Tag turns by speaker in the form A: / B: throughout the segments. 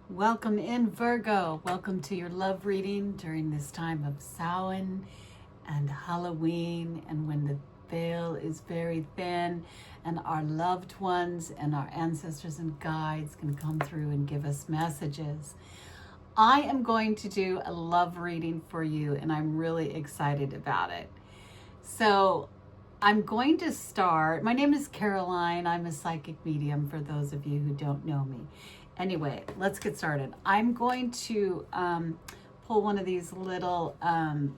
A: Welcome in, Virgo. Welcome to your love reading during this time of Samhain and Halloween, and when the veil is very thin and our loved ones and our ancestors and guides can come through and give us messages. I am going to do a love reading for you, and I'm really excited about it. So I'm going to start. My name is Caroline. I'm a psychic medium for those of you who don't know me. Anyway, let's get started. I'm going to pull one of these little tarot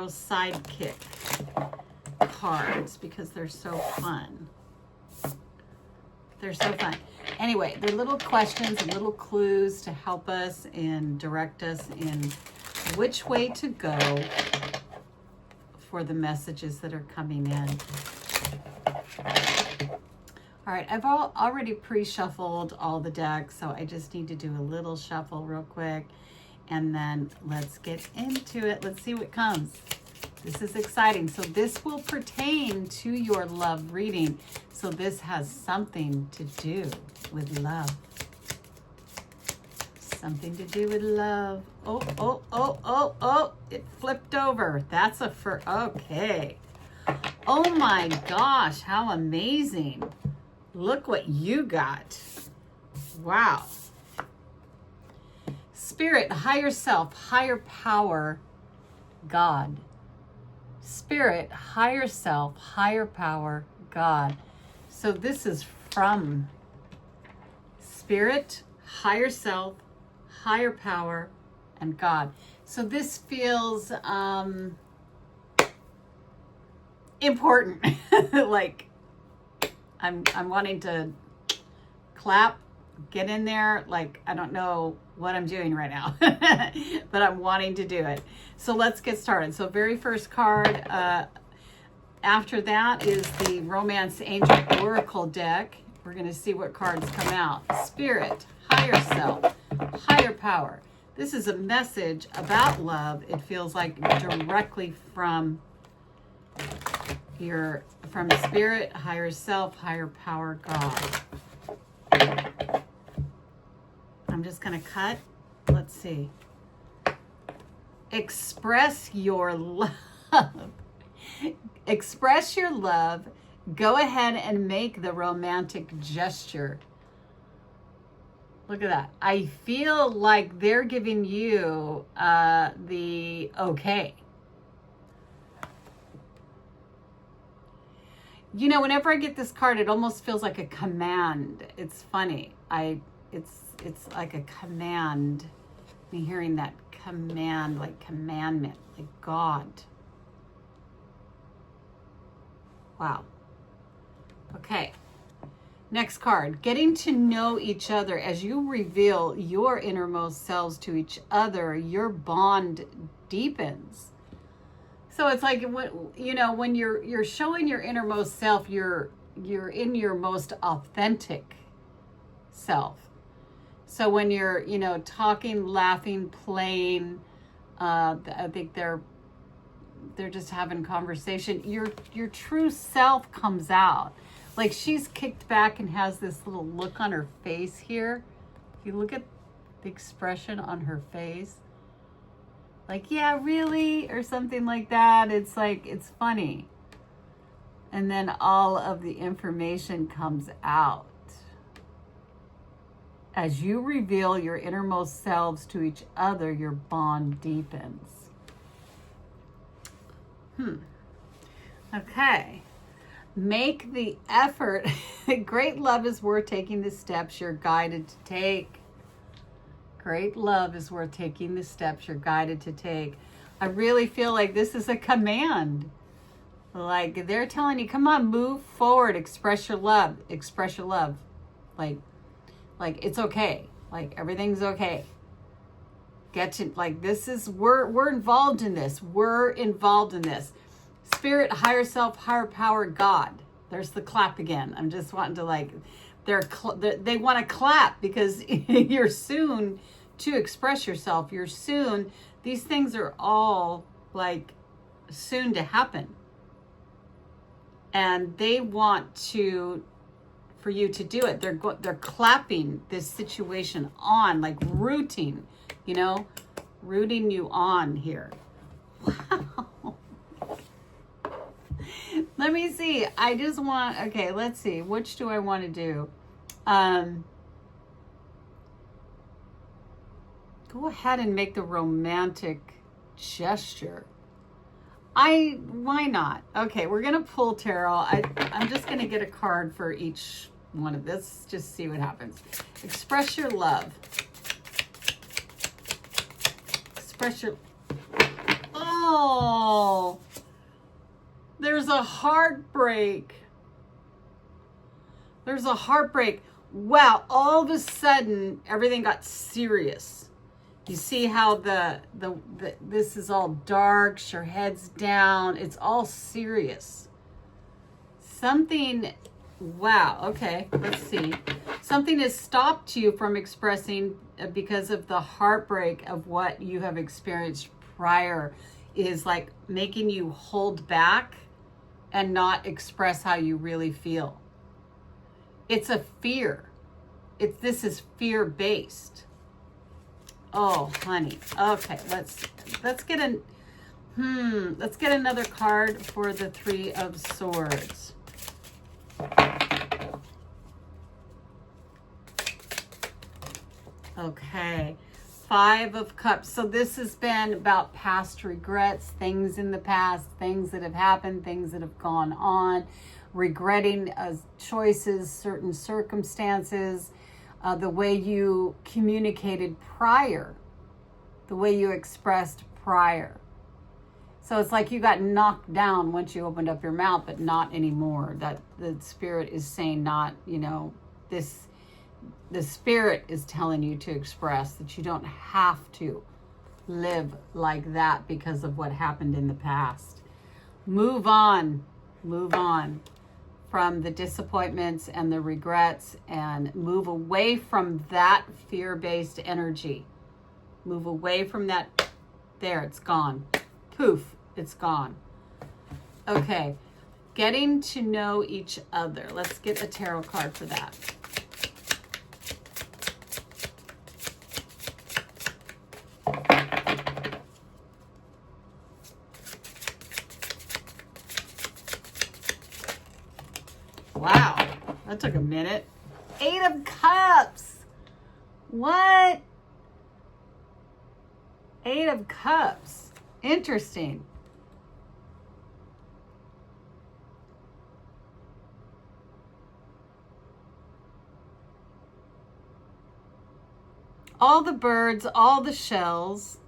A: sidekick cards because they're so fun. They're so fun. Anyway, they're little questions and little clues to help us and direct us in which way to go for the messages that are coming in. All right, I've already pre-shuffled all the decks, so I just need to do a little shuffle real quick, and then let's get into it. Let's see what comes. This is exciting. So this will pertain to your love reading. So this has something to do with love. Something to do with love. Oh, it flipped over. That's a okay. Oh my gosh, how amazing. Look what you got. Wow. Spirit, higher self, higher power, God. Spirit, higher self, higher power, God. So this is from Spirit, higher self, higher power, and God. So this feels important. Like I'm wanting to clap, get in there. Like, I don't know what I'm doing right now, but I'm wanting to do it. So let's get started. So very first card, after that is the Romance Angel Oracle deck. We're going to see what cards come out. Spirit, higher self, higher power. This is a message about love. It feels like directly from Spirit, higher self, higher power, God. I'm just going to cut. Let's see. Express your love. Express your love. Go ahead and make the romantic gesture. Look at that. I feel like they're giving you the okay. You know, whenever I get this card, it almost feels like a command. It's funny. It's like a command. Me hearing that command, like commandment, like God. Wow. Okay. Next card. Getting to know each other. As you reveal your innermost selves to each other, your bond deepens. So it's like, you know, when you're showing your innermost self, you're in your most authentic self. So when you're, you know, talking, laughing, playing, I think they're just having conversation. Your true self comes out. Like, she's kicked back and has this little look on her face here. If you look at the expression on her face, like, yeah, really, or something like that. It's like, it's funny. And then all of the information comes out. As you reveal your innermost selves to each other, your bond deepens. Okay. Make the effort. Great love is worth taking the steps you're guided to take. Great love is worth taking the steps you're guided to take. I really feel like this is a command. Like, they're telling you, come on, move forward, express your love, express your love. Like it's okay. Like, everything's okay. Get to, like, this is, we're involved in this. We're involved in this. Spirit, higher self, higher power, God. There's the clap again. I'm just wanting to, like, they want to clap because you're soon to express yourself. You're soon, these things are all like soon to happen. And they want to for you to do it. They're clapping this situation on, like rooting, you know, rooting you on here. Wow. Let me see. I just want, okay, let's see. Which do I want to do? Go ahead and make the romantic gesture. Why not? Okay, we're going to pull tarot. I'm just going to get a card for each one of this. Just see what happens. Express your love. Express your... Oh, there's a heartbreak. There's a heartbreak. Wow, all of a sudden, everything got serious. You see how this is all dark, your head's down, it's all serious. Something, wow, okay, let's see. Something has stopped you from expressing because of the heartbreak of what you have experienced prior is like making you hold back and not express how you really feel. It's a fear. This is fear-based. Oh, honey. Okay, let's get another card for the Three of Swords. Okay. Five of Cups. So this has been about past regrets, things in the past, things that have happened, things that have gone on, regretting choices, certain circumstances, the way you communicated prior, the way you expressed prior. So it's like you got knocked down once you opened up your mouth, but not anymore. That the spirit is saying not, you know, the spirit is telling you to express that you don't have to live like that because of what happened in the past. Move on from the disappointments and the regrets and move away from that fear-based energy. Move away from that. There, it's gone. Poof, it's gone. Okay, getting to know each other. Let's get a tarot card for that. Wow, that took a minute. Eight of Cups. What? Eight of Cups. Interesting. All the birds, all the shells.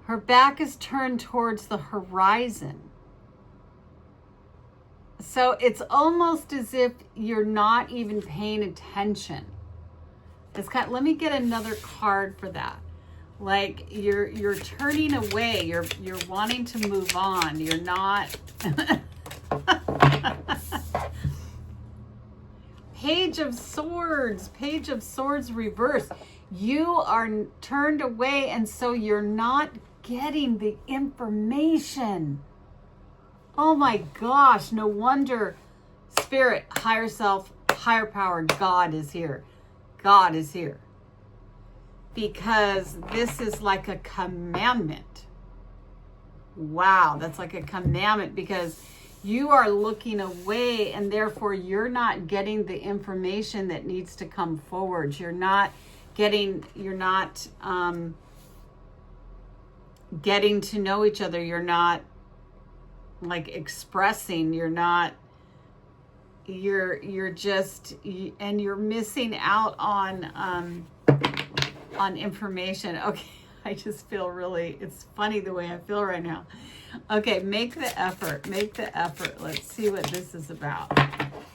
A: Her back is turned towards the horizon. So it's almost as if you're not even paying attention. It's let me get another card for that. Like you're turning away. You're wanting to move on. You're not. Page of Swords. Page of Swords reverse. You are turned away, and so you're not getting the information. Oh my gosh, no wonder spirit, higher self, higher power, God is here. God is here. Because this is like a commandment. Wow, that's like a commandment because you are looking away and therefore you're not getting the information that needs to come forward. You're not getting to know each other. You're not like expressing, you're just, and you're missing out on information. Okay, I just feel really, it's funny the way I feel right now. Okay, make the effort. Let's see what this is about.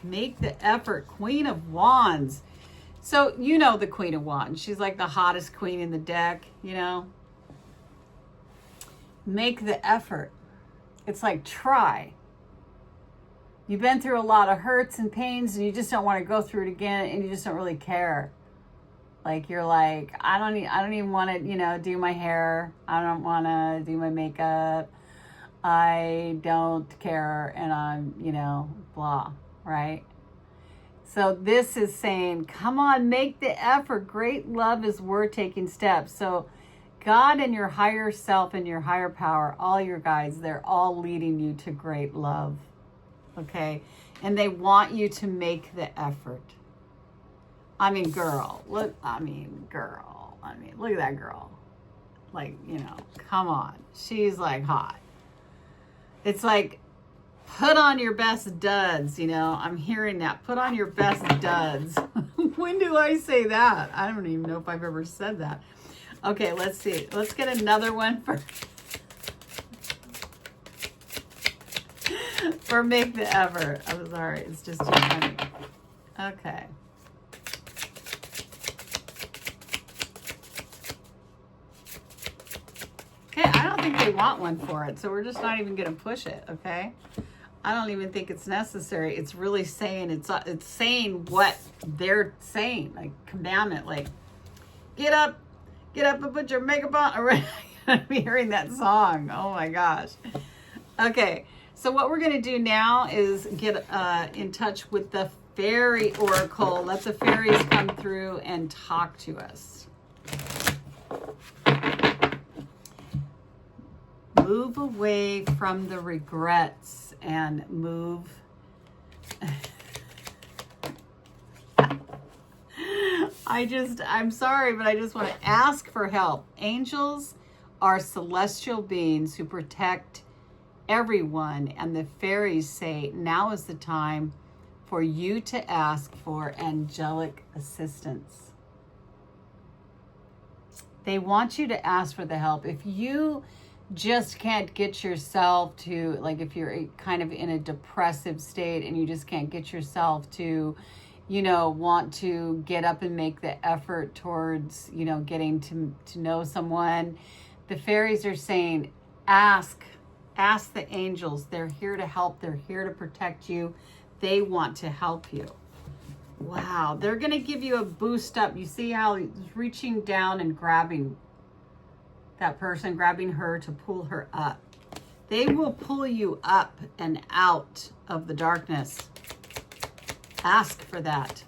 A: Make the effort. Queen of Wands. So you know the Queen of Wands. She's like the hottest queen in the deck, you know. Make the effort. It's like try. You've been through a lot of hurts and pains and you just don't want to go through it again and you just don't really care. Like you're like, I don't even want to, do my hair. I don't want to do my makeup. I don't care, and I'm, blah, right? So this is saying, come on, make the effort. Great love is worth taking steps. So God and your higher self and your higher power, all your guides, they're all leading you to great love. Okay? And they want you to make the effort. Girl. Look at that girl. Like, come on. She's like hot. It's like, put on your best duds, I'm hearing that. Put on your best duds. When do I say that? I don't even know if I've ever said that. Okay, let's see. Let's get another one for make the effort. I'm sorry, it's just too funny. Okay. Okay, I don't think they want one for it, so we're just not even going to push it, okay? I don't even think it's necessary. It's really saying, it's saying what they're saying, like commandment, like get up and put your makeup on. I'm hearing that song. Oh my gosh. Okay, so what we're going to do now is get in touch with the fairy oracle. Let the fairies come through and talk to us. Move away from the regrets and move. I'm sorry, but I just want to ask for help. Angels are celestial beings who protect everyone, and the fairies say now is the time for you to ask for angelic assistance. They want you to ask for the help. If you just can't get yourself to, like if you're kind of in a depressive state and you just can't get yourself to, want to get up and make the effort towards, getting to know someone, the fairies are saying, ask the angels. They're here to help. They're here to protect you. They want to help you. Wow. They're going to give you a boost up. You see how he's reaching down and grabbing that person, grabbing her to pull her up. They will pull you up and out of the darkness. Ask for that.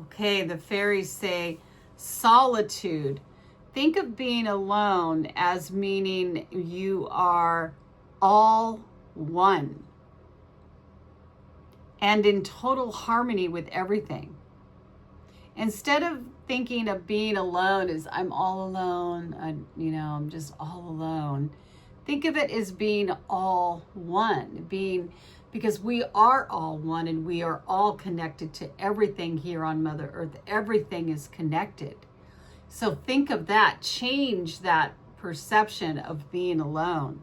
A: Okay, the fairies say solitude. Think of being alone as meaning you are all one and in total harmony with everything. Instead of thinking of being alone as I'm all alone, I'm just all alone. Think of it as being all one, because we are all one and we are all connected to everything here on Mother Earth. Everything is connected. So think of that. Change that perception of being alone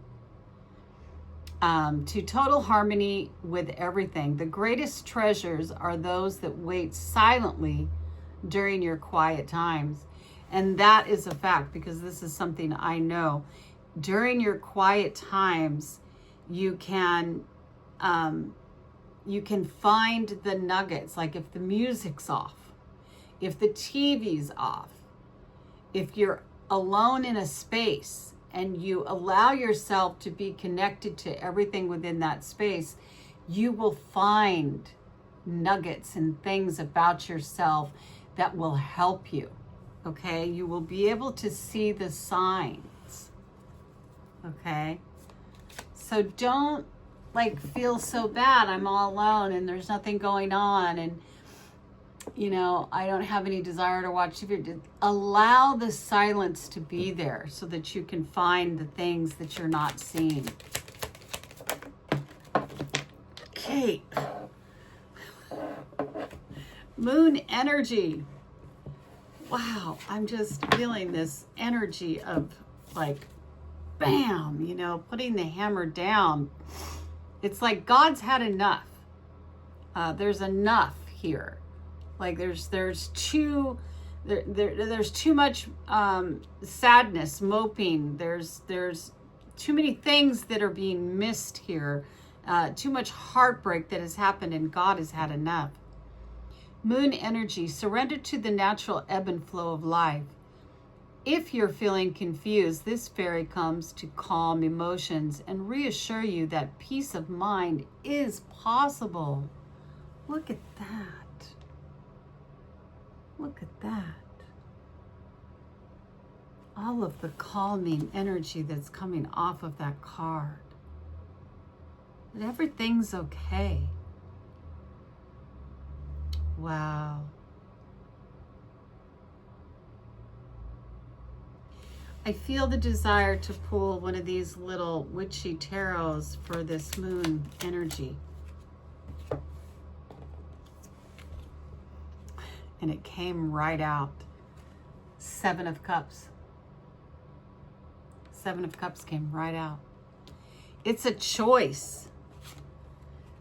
A: to total harmony with everything. The greatest treasures are those that wait silently during your quiet times. And that is a fact, because this is something I know. During your quiet times, you can find the nuggets. Like if the music's off, if the TV's off, if you're alone in a space and you allow yourself to be connected to everything within that space, you will find nuggets and things about yourself that will help you. Okay, you will be able to see the signs. Okay, so don't feel so bad. I'm all alone and there's nothing going on, and I don't have any desire to watch TV. Allow the silence to be there so that you can find the things that you're not seeing. Okay. Moon energy. Wow, I'm just feeling this energy of bam, putting the hammer down. It's like God's had enough. There's enough here. There's too much sadness, moping. There's too many things that are being missed here. Too much heartbreak that has happened, and God has had enough. Moon energy, surrender to the natural ebb and flow of life. If you're feeling confused, this fairy comes to calm emotions and reassure you that peace of mind is possible. Look at that. Look at that. All of the calming energy that's coming off of that card. And everything's okay. Wow. I feel the desire to pull one of these little witchy tarots for this moon energy. And it came right out. 7 of Cups. 7 of Cups came right out. It's a choice.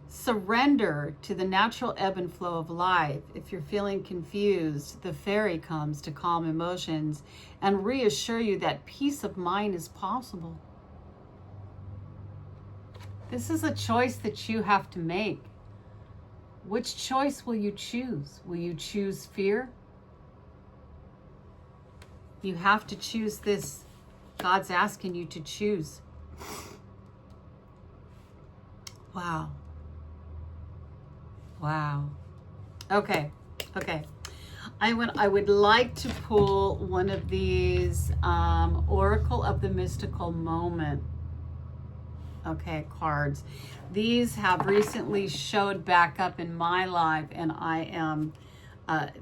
A: Surrender to the natural ebb and flow of life. If you're feeling confused, the fairy comes to calm emotions and reassure you that peace of mind is possible. This is a choice that you have to make. Which choice will you choose? Will you choose fear? You have to choose this. God's asking you to choose. Wow. Wow. Okay. I would like to pull one of these Oracle of the Mystical Moment. Okay, cards. These have recently showed back up in my life, and I am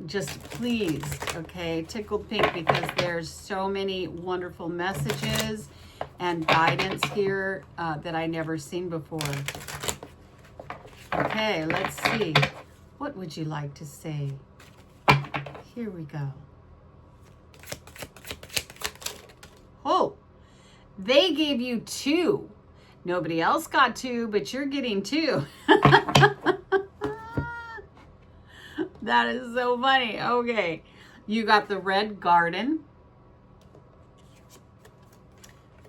A: just pleased, okay, tickled pink, because there's so many wonderful messages and guidance here that I never seen before. Okay, let's see. What would you like to say? Here we go. Oh, they gave you 2. Nobody else got 2, but you're getting 2. That is so funny. Okay, you got the Red Garden,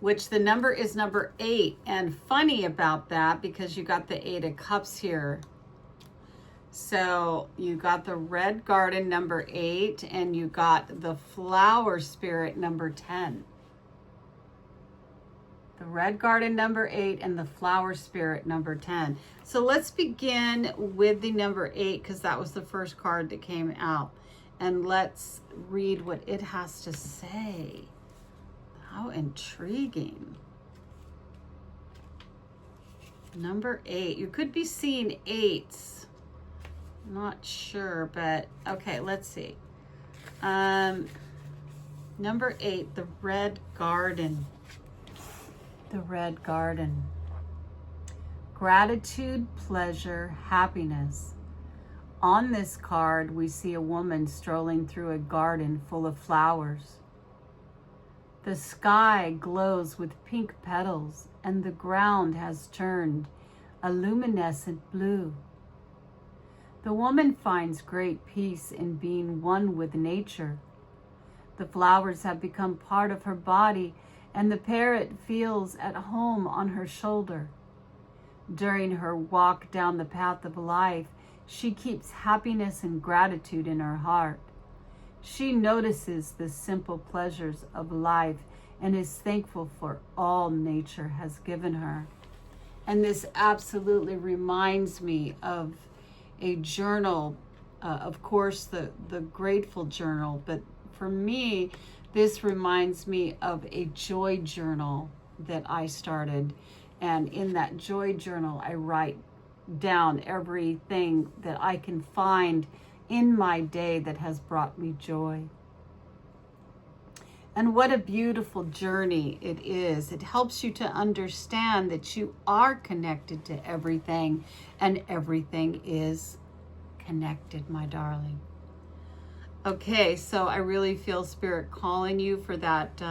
A: which the number is number 8. And funny about that, because you got the 8 of Cups here. So you got the Red Garden number 8, and you got the Flower Spirit number 10. The Red Garden number 8 and the Flower Spirit number 10. So let's begin with the number 8, because that was the first card that came out. And let's read what it has to say. How intriguing. Number 8. You could be seeing 8s. Not sure, but okay, let's see. Number 8, the Red Garden. The Red Garden. Gratitude, pleasure, happiness. On this card, we see a woman strolling through a garden full of flowers. The sky glows with pink petals, and the ground has turned a luminescent blue. The woman finds great peace in being one with nature. The flowers have become part of her body, and the parrot feels at home on her shoulder. During her walk down the path of life, she keeps happiness and gratitude in her heart. She notices the simple pleasures of life and is thankful for all nature has given her. And this absolutely reminds me of a journal, of course, the Grateful Journal, but for me, this reminds me of a joy journal that I started. And in that joy journal, I write down everything that I can find in my day that has brought me joy. And what a beautiful journey it is. It helps you to understand that you are connected to everything, and everything is connected, my darling. Okay, so I really feel Spirit calling you for that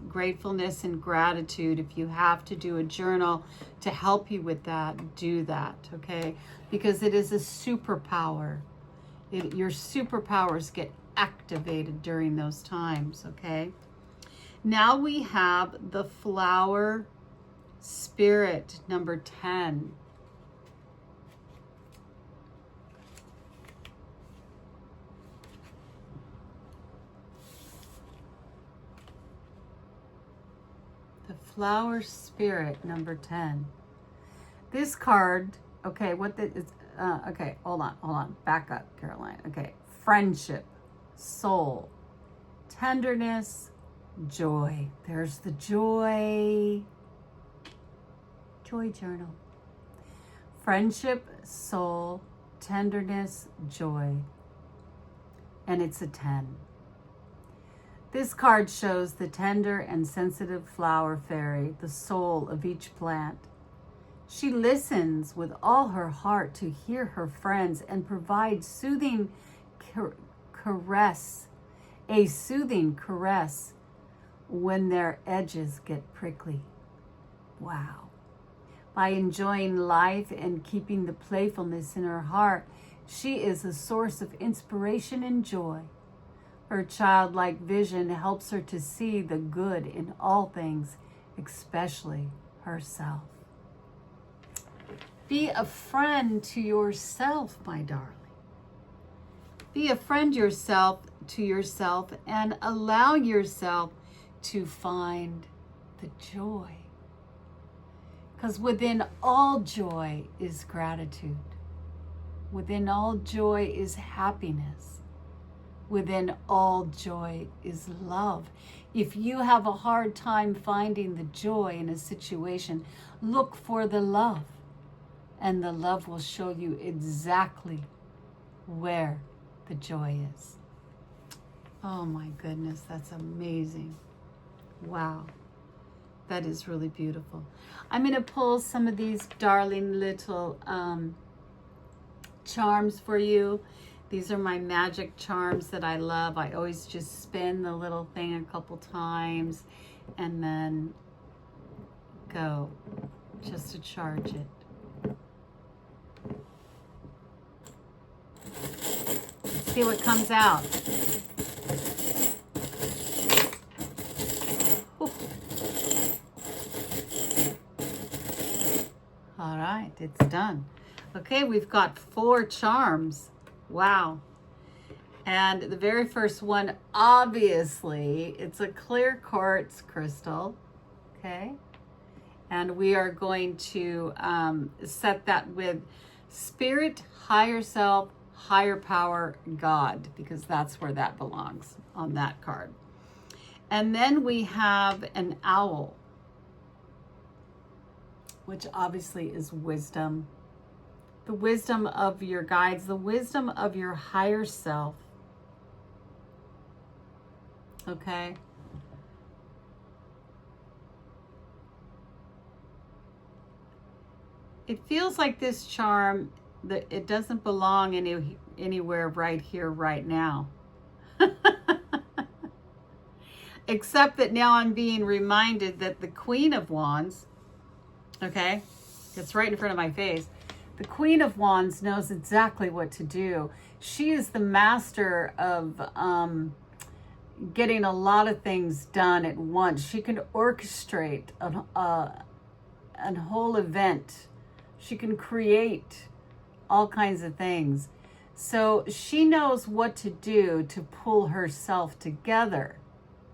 A: gratefulness and gratitude. If you have to do a journal to help you with that, do that, okay? Because it is a superpower. Your superpowers get activated during those times, okay? Now we have the Flower Spirit number 10. Flower Spirit, number 10. This card, okay, okay, hold on. Back up, Caroline. Okay, friendship, soul, tenderness, joy. There's the joy. Joy journal. Friendship, soul, tenderness, joy. And it's a 10. This card shows the tender and sensitive flower fairy, the soul of each plant. She listens with all her heart to hear her friends and provides soothing caress, a soothing caress when their edges get prickly. Wow. By enjoying life and keeping the playfulness in her heart, she is a source of inspiration and joy. Her childlike vision helps her to see the good in all things, especially herself. Be a friend to yourself, my darling. Be a friend to yourself and allow yourself to find the joy. Because within all joy is gratitude. Within all joy is happiness. Within all joy is love. If you have a hard time finding the joy in a situation, look for the love. And the love will show you exactly where the joy is. Oh my goodness, that's amazing. Wow. That is really beautiful. I'm going to pull some of these darling little charms for you. These are my magic charms that I love. I always just spin the little thing a couple times and then go just to charge it. Let's see what comes out. All right, it's done. Okay, we've got 4 charms. Wow. And the very first one, obviously, it's a clear quartz crystal. Okay. And we are going to set that with spirit, higher self, higher power, God, because that's where that belongs on that card. And then we have an owl, which obviously is wisdom. The wisdom of your guides, the wisdom of your higher self. Okay? It feels like this charm, that it doesn't belong anywhere right here, right now. Except that now I'm being reminded that the Queen of Wands, okay, it's right in front of my face. The Queen of Wands knows exactly what to do. She is the master of getting a lot of things done at once. She can orchestrate a whole event. She can create all kinds of things. So she knows what to do to pull herself together.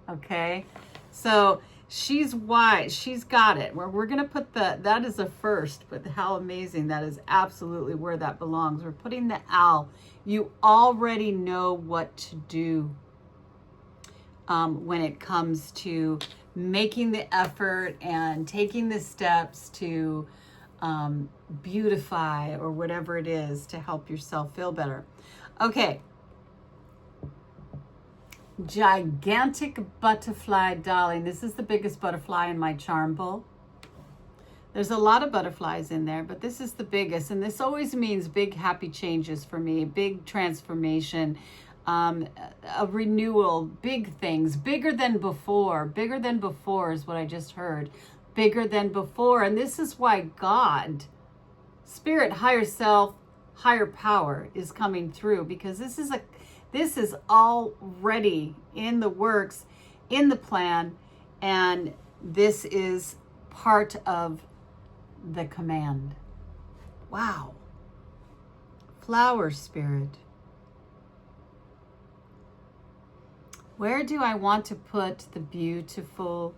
A: Okay? So she's wise. She's got it. We're going to put that is a first, but how amazing. That is absolutely where that belongs. We're putting the owl. You already know what to do when it comes to making the effort and taking the steps to beautify or whatever it is to help yourself feel better. Okay. Gigantic butterfly, darling. This is the biggest butterfly in my charm bowl. There's a lot of butterflies in there, but this is the biggest. And this always means big happy changes for me, big transformation, a renewal, big things, bigger than before. Bigger than before is what I just heard. Bigger than before. And this is why God, spirit, higher self, higher power is coming through, because this is already in the works, in the plan, and this is part of the command. Wow. Flower spirit. Where do I want to put the beautiful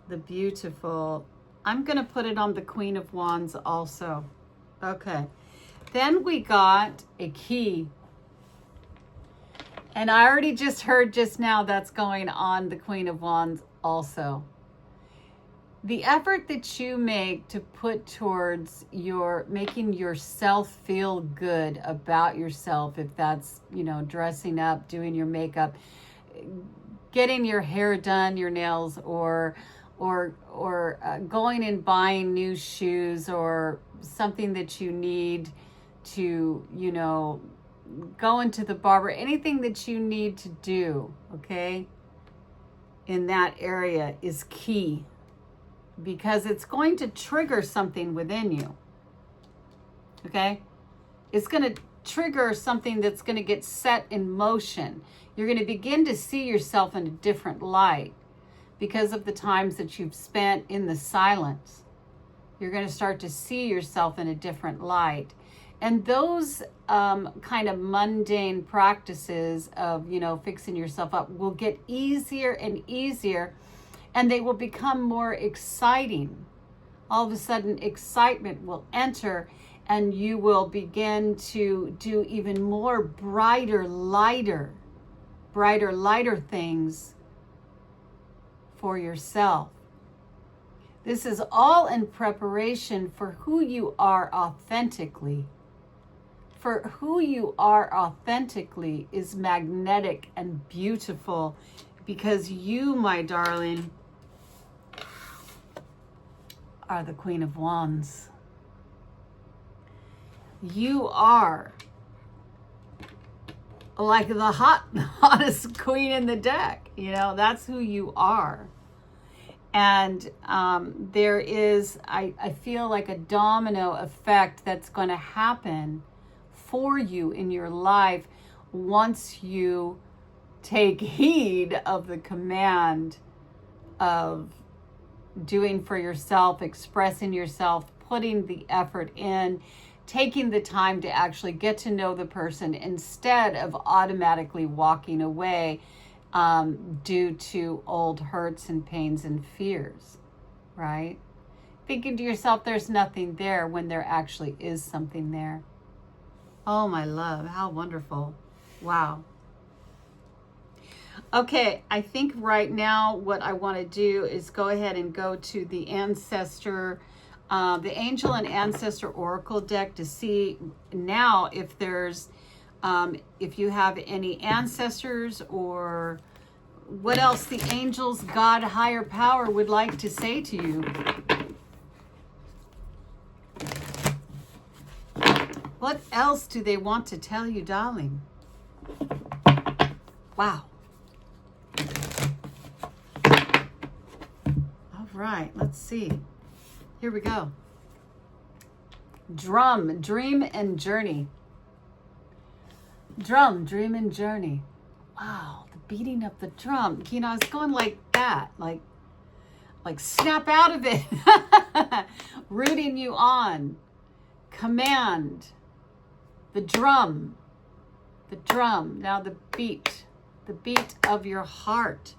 A: the beautiful. I'm going to put it on the Queen of Wands also. Okay. Then we got a key. And I already just heard just now that's going on the Queen of Wands also. The effort that you make to put towards making yourself feel good about yourself, if that's, dressing up, doing your makeup, getting your hair done, your nails, or going and buying new shoes or something that you need to, go into the barber, anything that you need to do, okay, in that area is key, because it's going to trigger something within you, okay? It's going to trigger something that's going to get set in motion. You're going to begin to see yourself in a different light because of the times that you've spent in the silence. You're going to start to see yourself in a different light. And those kind of mundane practices of, fixing yourself up will get easier and easier, and they will become more exciting. All of a sudden, excitement will enter, and you will begin to do even more brighter, lighter things for yourself. This is all in preparation for who you are authentically. For who you are authentically is magnetic and beautiful, because you, my darling, are the Queen of Wands. You are like the hottest queen in the deck. That's who you are. And there is, I feel like a domino effect that's going to happen for you in your life once you take heed of the command of doing for yourself, expressing yourself, putting the effort in, taking the time to actually get to know the person instead of automatically walking away due to old hurts and pains and fears, right? Thinking to yourself there's nothing there when there actually is something there. Oh, my love, how wonderful. Wow. Okay, I think right now what I want to do is go ahead and go to the Ancestor, the Angel and Ancestor Oracle deck to see now if there's, if you have any ancestors or what else the angels, God, higher power would like to say to you. What else do they want to tell you, darling? Wow. All right, let's see. Here we go. Drum, dream and journey. Drum, dream and journey. Wow, the beating of the drum. It's going like that, like snap out of it. Rooting you on. Command. The drum. Now the beat of your heart.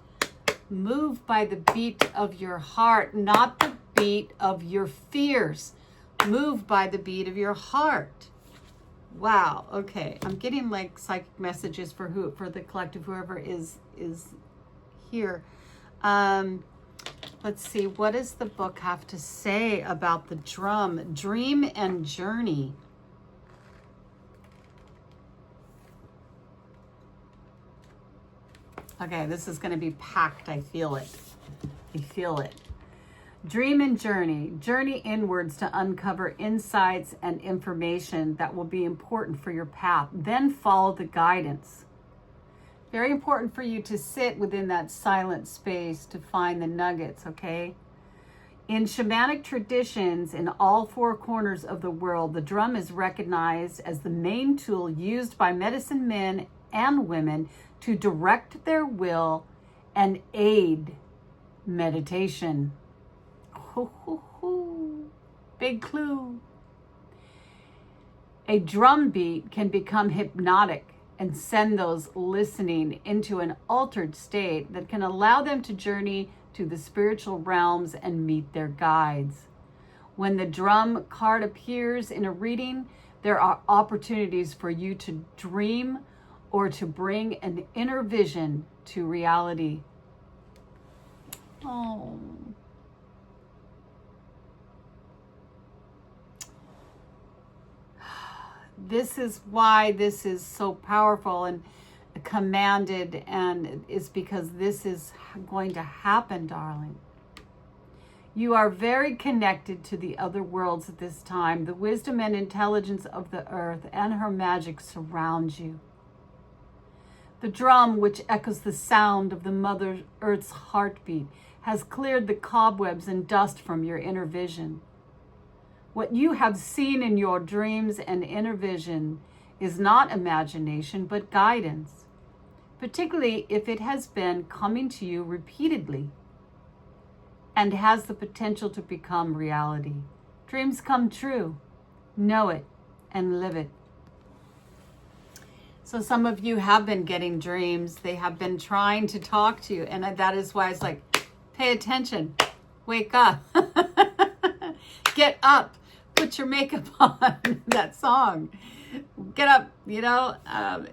A: Move by the beat of your heart, not the beat of your fears. Move by the beat of your heart. Wow. Okay. I'm getting like psychic messages for the collective, whoever is here. Let's see. What does the book have to say about the drum? Dream and journey. Okay, this is going to be packed. I feel it. Dream and journey. Journey inwards to uncover insights and information that will be important for your path. Then follow the guidance. Very important for you to sit within that silent space to find the nuggets, okay? In shamanic traditions in all four corners of the world, the drum is recognized as the main tool used by medicine men and women to direct their will and aid meditation. Big clue. A drum beat can become hypnotic and send those listening into an altered state that can allow them to journey to the spiritual realms and meet their guides. When the drum card appears in a reading, there are opportunities for you to dream or to bring an inner vision to reality. Oh. This is why this is so powerful and commanded, and it's because this is going to happen, darling. You are very connected to the other worlds at this time. The wisdom and intelligence of the earth and her magic surrounds you. The drum, which echoes the sound of the Mother Earth's heartbeat, has cleared the cobwebs and dust from your inner vision. What you have seen in your dreams and inner vision is not imagination, but guidance, particularly if it has been coming to you repeatedly and has the potential to become reality. Dreams come true. Know it and live it. So some of you have been getting dreams. They have been trying to talk to you. And that is why it's like, pay attention. Wake up. Get up. Put your makeup on. That song. Get up. You know,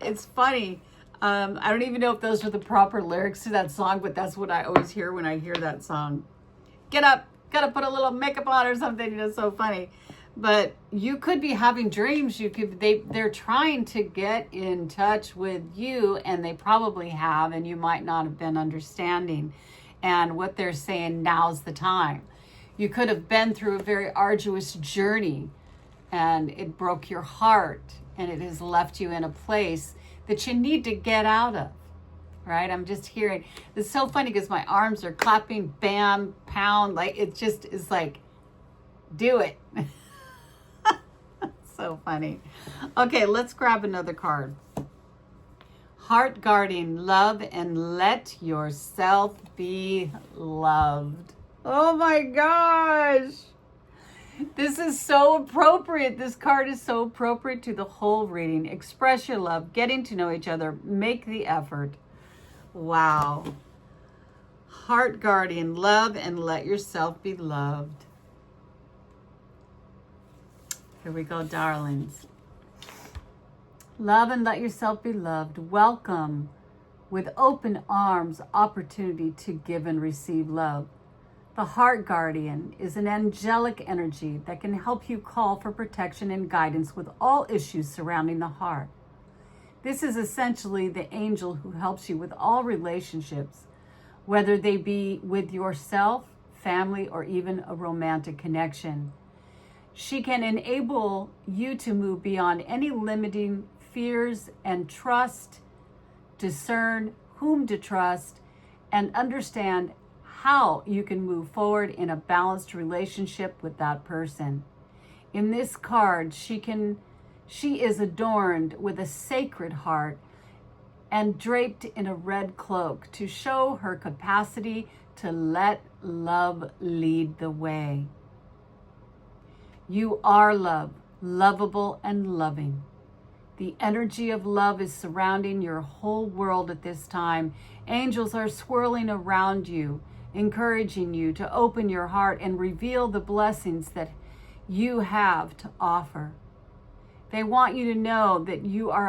A: it's funny. I don't even know if those are the proper lyrics to that song, but that's what I always hear when I hear that song. Get up. Gotta put a little makeup on or something. You know, so funny. But you could be having dreams. They're trying to get in touch with you, and they probably have, and you might not have been understanding. And what they're saying, now's the time. You could have been through a very arduous journey, and it broke your heart, and it has left you in a place that you need to get out of. Right? I'm just hearing. It's so funny because my arms are clapping, bam, pound. Like it just is like, do it. So funny. Okay, let's grab another card. Heart guarding love and let yourself be loved. Oh my gosh. This is so appropriate. This card is so appropriate to the whole reading. Express your love, getting to know each other, make the effort. Wow. Heart guardian, love and let yourself be loved. Here we go, darlings. Love and let yourself be loved. Welcome with open arms, opportunity to give and receive love. The heart guardian is an angelic energy that can help you call for protection and guidance with all issues surrounding the heart. This is essentially the angel who helps you with all relationships, whether they be with yourself, family, or even a romantic connection. She can enable you to move beyond any limiting fears and trust, discern whom to trust, and understand how you can move forward in a balanced relationship with that person. In this card, she is adorned with a sacred heart and draped in a red cloak to show her capacity to let love lead the way. You are love, lovable and loving. The energy of love is surrounding your whole world at this time. Angels are swirling around you, encouraging you to open your heart and reveal the blessings that you have to offer. They want you to know that you are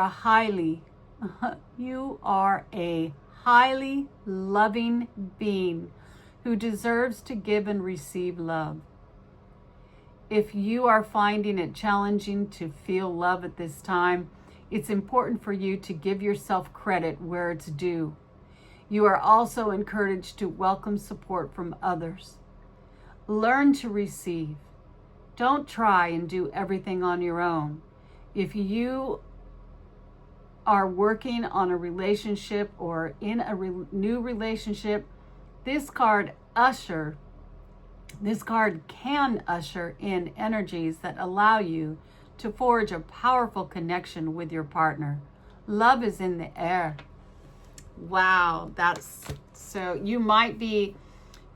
A: a highly loving being who deserves to give and receive love. If you are finding it challenging to feel love at this time, it's important for you to give yourself credit where it's due. You are also encouraged to welcome support from others. Learn to receive. Don't try and do everything on your own. If you are working on a relationship or in a new relationship, this card can usher in energies that allow you to forge a powerful connection with your partner. Love is in the air. Wow, that's so. You might be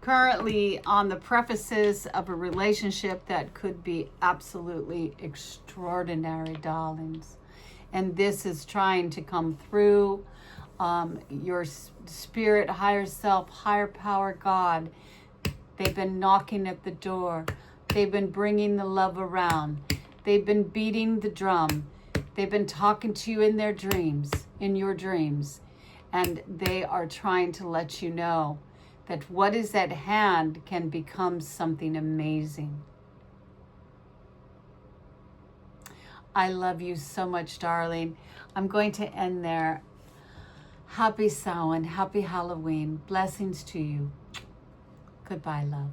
A: currently on the prefaces of a relationship that could be absolutely extraordinary, darlings. And this is trying to come through. your spirit, higher self, higher power, God. They've been knocking at the door. They've been bringing the love around. They've been beating the drum. They've been talking to you in their dreams, in your dreams. And they are trying to let you know that what is at hand can become something amazing. I love you so much, darling. I'm going to end there. Happy Samhain, happy Halloween. Blessings to you. Goodbye, love.